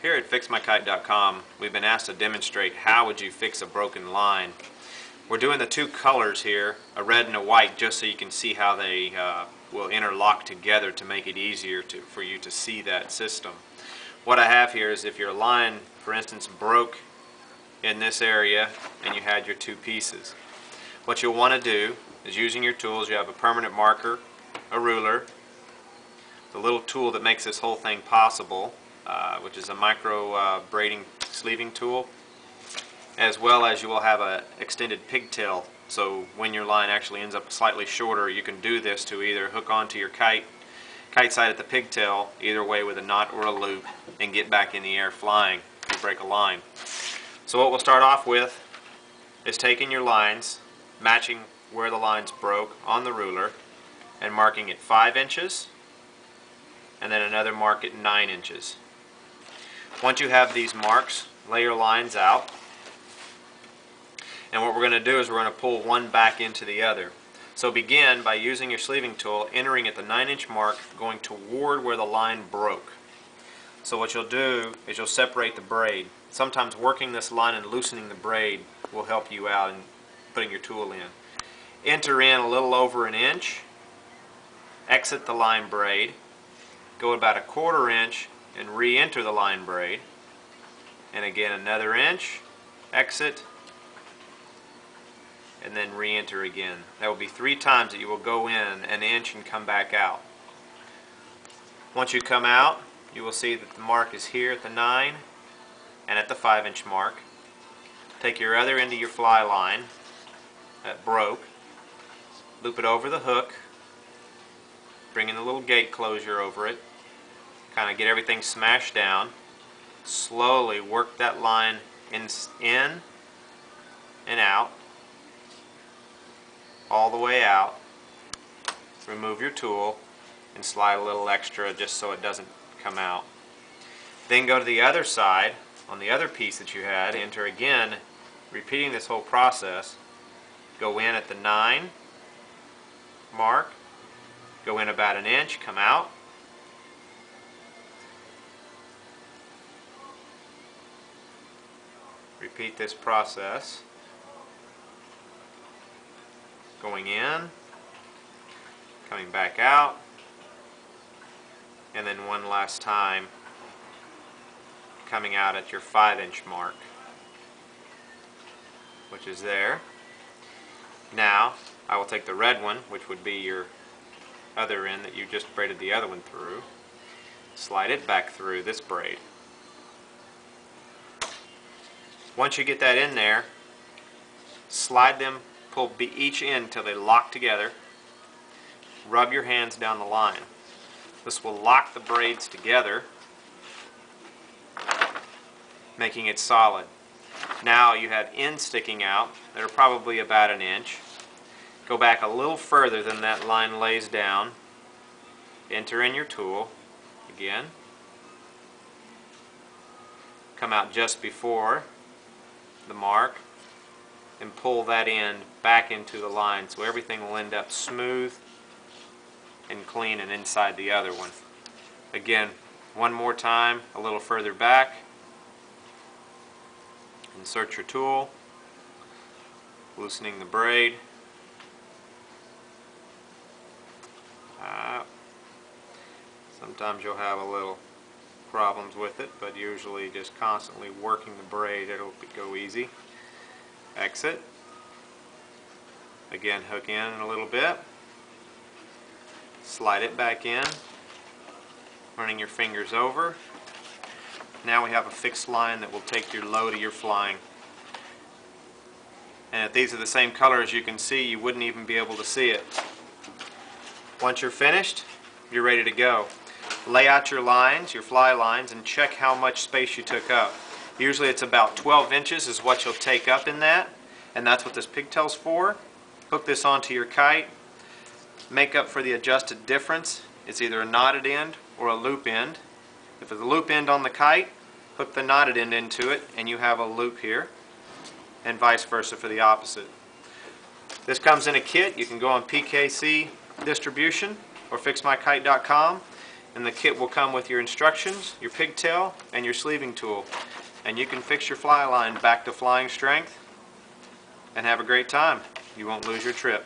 Here at FixMyKite.com, we've been asked to demonstrate how would you fix a broken line. We're doing the two colors here, a red and a white, just so you can see how they will interlock together to make it easier for you to see that system. What I have here is if your line, for instance, broke in this area and you had your two pieces. What you'll want to do is, using your tools, you have a permanent marker, a ruler, the little tool that makes this whole thing possible, which is a micro braiding sleeving tool, as well as you will have an extended pigtail, so when your line actually ends up slightly shorter, you can do this to either hook onto your kite side at the pigtail, either way with a knot or a loop, and get back in the air flying if you break a line. So what we'll start off with is taking your lines, matching where the lines broke on the ruler, and marking it 5 inches, and then another mark at 9 inches. Once you have these marks, lay your lines out, and what we're going to do is we're going to pull one back into the other. So begin by using your sleeving tool, entering at the 9-inch mark, going toward where the line broke. So what you'll do is you'll separate the braid. Sometimes working this line and loosening the braid will help you out in putting your tool in. Enter in a little over 1 inch, exit the line braid, go about 1/4 inch and re-enter the line braid, and again another inch, exit, and then re-enter again. That will be 3 times that you will go in 1 inch and come back out. Once you come out, you will see that the mark is here at the 9 and at the 5-inch mark. Take your other end of your fly line that broke, loop it over the hook, bring in the little gate closure over it, kind of get everything smashed down, slowly work that line in and out, all the way out. Remove your tool and slide a little extra just so it doesn't come out. Then go to the other side, on the other piece that you had, enter again, repeating this whole process. Go in at the 9 mark, go in about 1 inch, come out, repeat this process, going in, coming back out, and then one last time coming out at your 5-inch mark, which is there. Now I will take the red one, which would be your other end that you just braided the other one through, slide it back through this braid. Once you get that in there, slide them, pull each end till they lock together. Rub your hands down the line. This will lock the braids together, making it solid. Now you have ends sticking out that are probably about 1 inch. Go back a little further than that line lays down. Enter in your tool again. Come out just before the mark and pull that end back into the line so everything will end up smooth and clean and inside the other one. Again, one more time, a little further back. Insert your tool, loosening the braid. Sometimes you'll have a little problems with it, but usually just constantly working the braid, it'll go easy. Exit. Again, hook in a little bit. Slide it back in, running your fingers over. Now we have a fixed line that will take your load of your flying. And if these are the same color as you can see, you wouldn't even be able to see it. Once you're finished, you're ready to go. Lay out your lines, your fly lines, and check how much space you took up. Usually it's about 12 inches is what you'll take up in that, and that's what this pigtail's for. Hook this onto your kite. Make up for the adjusted difference. It's either a knotted end or a loop end. If it's a loop end on the kite, hook the knotted end into it and you have a loop here, and vice versa for the opposite. This comes in a kit. You can go on PKC distribution or FixMyKite.com and the kit will come with your instructions, your pigtail, and your sleeving tool. And you can fix your fly line back to flying strength and have a great time. You won't lose your trip.